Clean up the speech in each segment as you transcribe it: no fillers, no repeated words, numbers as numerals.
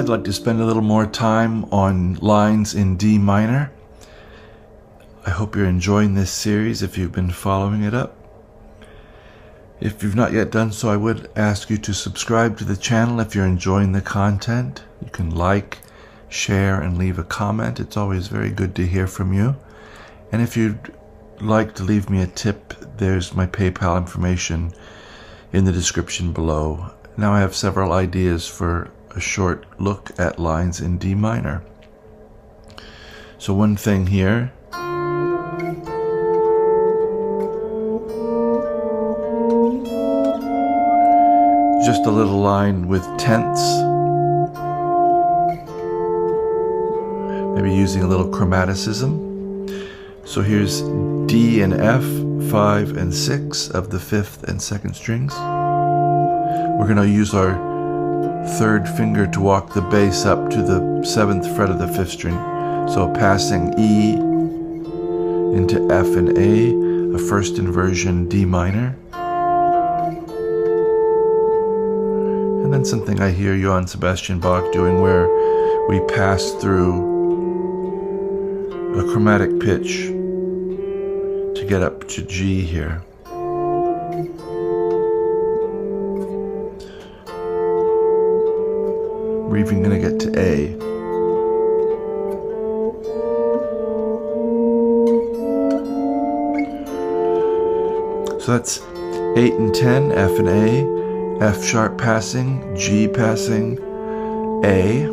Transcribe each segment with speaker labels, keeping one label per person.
Speaker 1: I'd like to spend a little more time on lines in D minor. I hope you're enjoying this series if you've been following it up. If you've not yet done so, I would ask you to subscribe to the channel if you're enjoying the content. You can like, share, and leave a comment. It's always very good to hear from you. And if you'd like to leave me a tip, there's my PayPal information in the description below. Now I have several ideas for a short look at lines in D minor. So one thing here, just a little line with tenths, maybe using a little chromaticism. So here's D and F, 5 and 6 of the 5th and 2nd strings. We're going to use our 3rd finger to walk the bass up to the 7th fret of the 5th string. So passing E into F and A, a first inversion D minor. And then something I hear Johann Sebastian Bach doing where we pass through a chromatic pitch to get up to G here. We're even going to get to A. So that's 8 and 10, F and A, F sharp passing, G passing, A.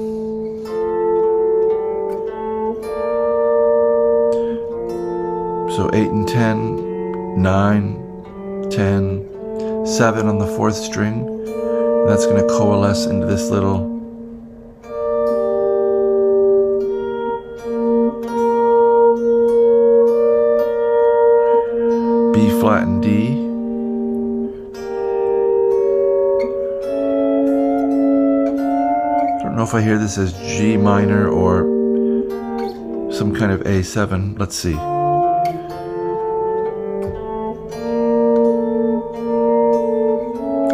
Speaker 1: So 8 and 10, 9, 10, 7 on the 4th string. And that's going to coalesce into this little B flat and D. I don't know if I hear this as G minor or some kind of A7. Let's see.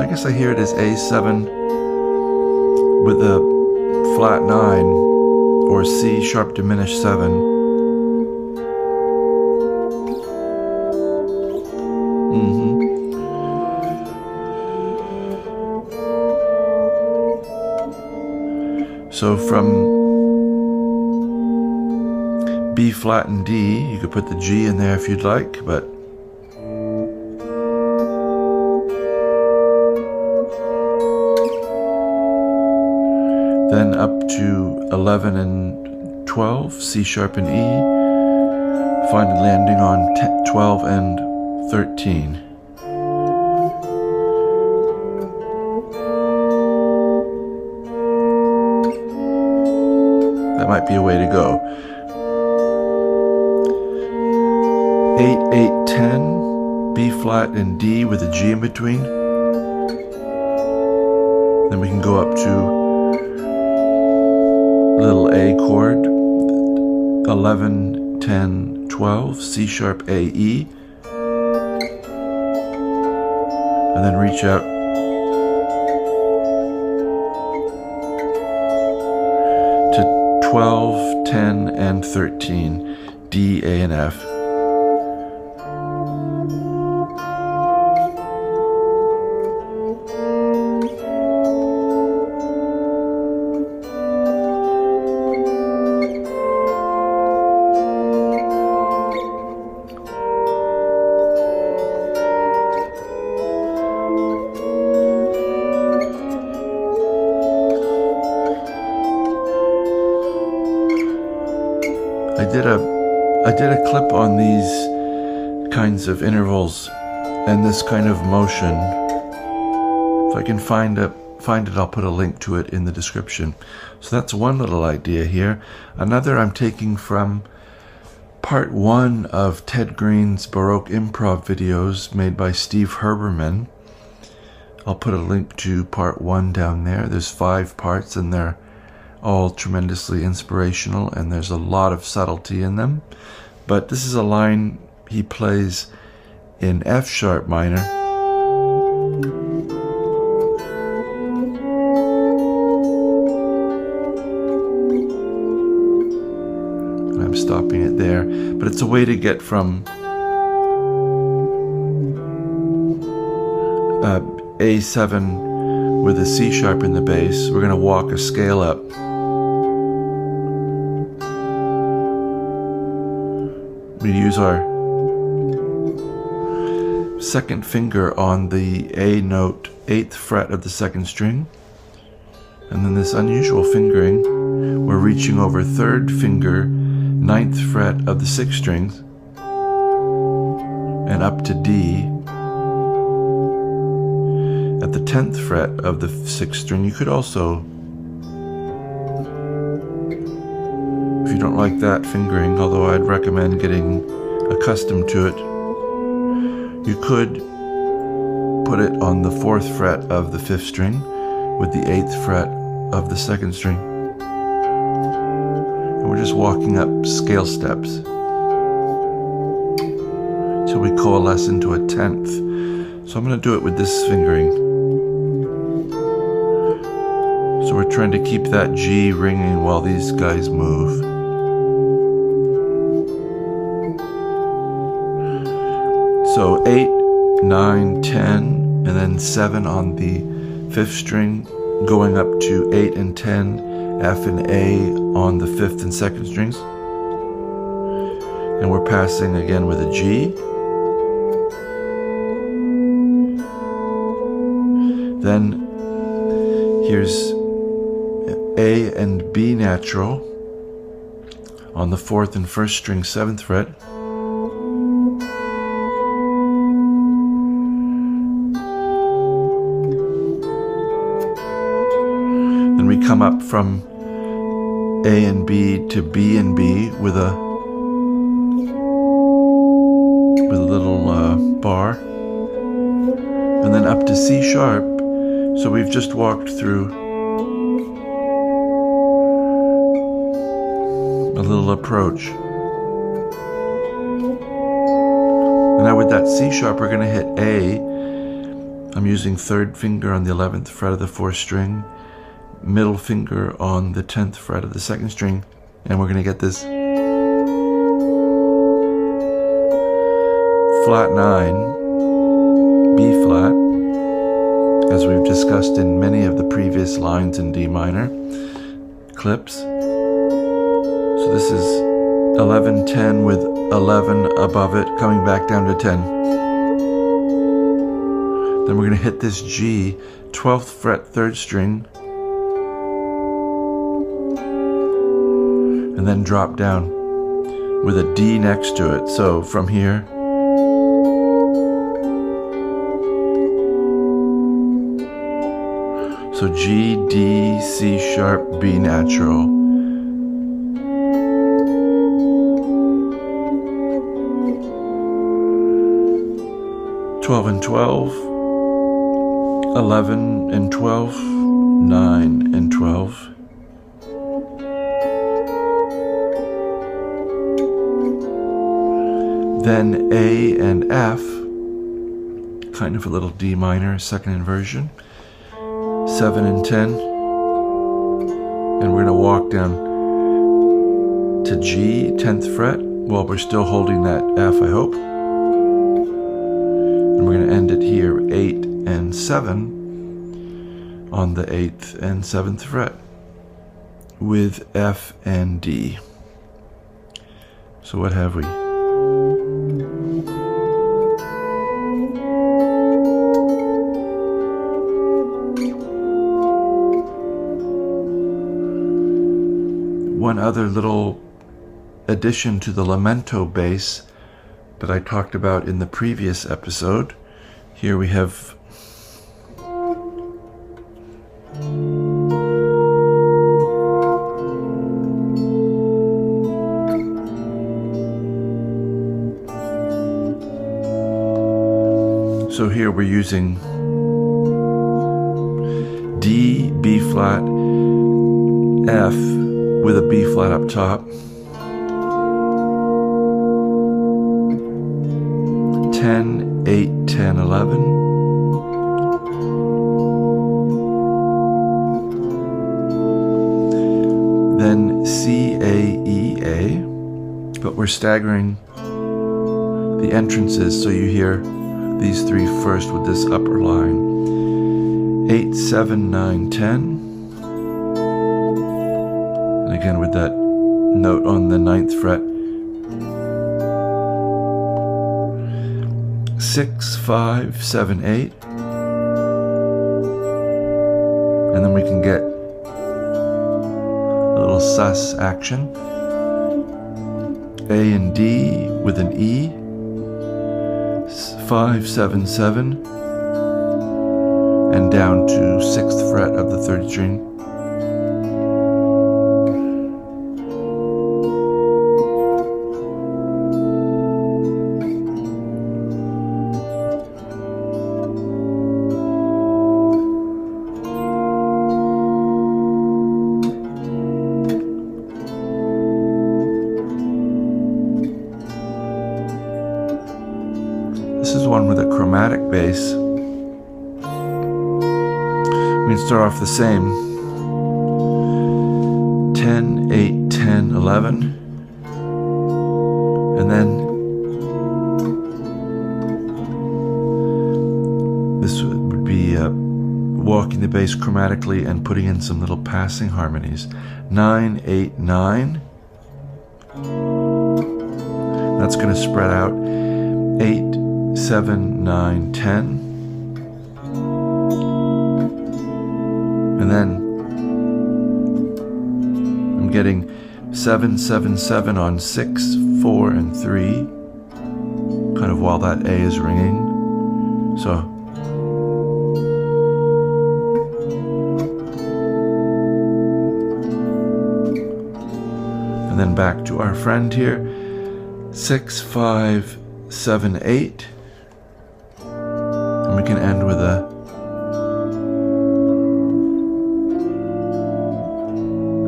Speaker 1: I guess I hear it as A7 with a flat 9 or C sharp diminished 7. So from B flat and D, you could put the G in there if you'd like, but then up to 11 and 12, C sharp and E, finally landing on 12 and 13. That might be a way to go. 8, 8, 10, B flat and D with a G in between. Then we can go up to little A chord, 11, 10, 12, C sharp, A, E, and then reach out to 12, 10, and 13, D, A, and F. I did a clip on these kinds of intervals and this kind of motion. If I can find it, I'll put a link to it in the description. So that's one little idea here. Another I'm taking from part 1 of Ted Greene's Baroque Improv videos made by Steve Herbermann. I'll put a link to part 1 down there. There's 5 parts and they're all tremendously inspirational, and there's a lot of subtlety in them. But this is a line he plays in F sharp minor, there, but it's a way to get from A7 with a C sharp in the bass. We're going to walk a scale up. We use our second finger on the A note, 8th fret of the 2nd string. And then this unusual fingering, we're reaching over 3rd finger, 9th fret of the 6th strings, and up to D at the 10th fret of the 6th string. You could also, if you don't like that fingering, although I'd recommend getting accustomed to it, you could put it on the 4th fret of the 5th string with the 8th fret of the 2nd string. And we're just walking up scale steps till we coalesce into a 10th. So I'm going to do it with this fingering. So we're trying to keep that G ringing while these guys move. So 8, 9, 10, and then 7 on the 5th string, going up to 8 and 10, F and A on the 5th and 2nd strings. And we're passing again with a G. Then here's A and B natural on the 4th and 1st string, 7th fret. Then we come up from A and B to B and B with a little bar, and then up to C sharp. So we've just walked through a little approach. And now with that C sharp, we're going to hit A. I'm using 3rd finger on the 11th fret of the 4th string, middle finger on the 10th fret of the 2nd string, and we're going to get this flat 9, B flat, as we've discussed in many of the previous lines in D minor clips. So this is 11, 10 with 11 above it, coming back down to 10. Then we're going to hit this G, 12th fret, 3rd string, and then drop down with a D next to it. So from here, so G, D, C sharp, B natural. Twelve and 12, 11 and 12, 9 and 12. Then A and F, kind of a little D minor, 2nd inversion, 7 and 10, and we're going to walk down to G, 10th fret, while we're still holding that F, I hope. And we're going to end it here, 8 and 7, on the 8th and 7th fret, with F and D. So what have we? One other little addition to the lamento bass that I talked about in the previous episode. Here we have so here we're using D, B flat, F with a B flat up top, 10, 8, 10, 11, then C, A, E, A, but we're staggering the entrances, so you hear these three first with this upper line. 8, 7, 9, 10. And again with that note on the 9th fret. 6, 5, 7, 8. And then we can get a little sus action. A and D with an E. 5, 7, 7. And down to 6th fret of the 3rd string. This is one with a chromatic bass. We can start off the same. 10, 8, 10, 11. And then this would be walking the bass chromatically and putting in some little passing harmonies. 9, 8, 9. That's going to spread out. 8, 7, 9, 10. And then I'm getting 7, 7, 7 on 6, 4, and 3, kind of while that A is ringing. So and then back to our friend here. 6, 5, 7, 8. And we can end with a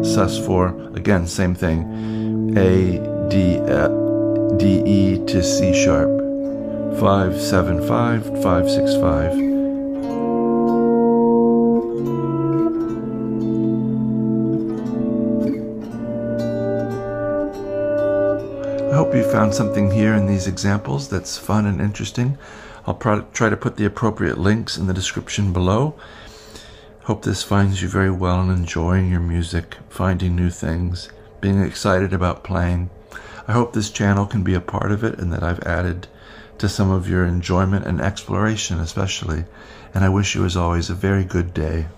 Speaker 1: sus4, again, same thing. A, D, D, E to C sharp. 5, 7, 5, 5, 6, 5. I hope you found something here in these examples that's fun and interesting. I'll try to put the appropriate links in the description below. Hope this finds you very well in enjoying your music, finding new things, being excited about playing. I hope this channel can be a part of it and that I've added to some of your enjoyment and exploration especially. And I wish you as always a very good day.